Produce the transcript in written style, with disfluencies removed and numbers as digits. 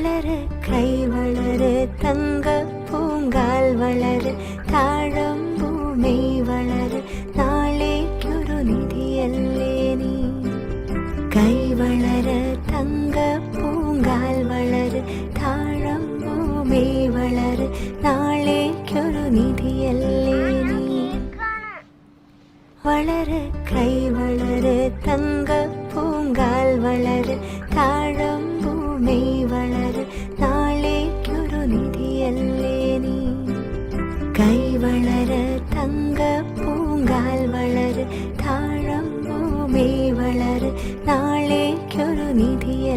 വളര് കൈ വളര് തങ്ക പൂങ്കാൽ വളര് താഴമ്പൂമേ വളര് നാളേക്കൊരു നിധിയല്ലേ നീ. കൈ വളര് തങ്ക പൂങ്കാൽ വളര് താഴമ്പൂമേ വളര് നാളേക്കൊരു നിധിയല്ലേ നീ. വളര് കൈ വളര് തങ്ക പൂങ്കാൽ വളര് താഴമ്പൂമേ വളര് നാളേക്കൊരു നിധിയല്ലേ നീ. കൈ വളര് തങ്ക പൂങ്കാൽ വളര് താഴമ്പൂമേ വളര് നാളേക്കൊരു നിധിയല്ലേ.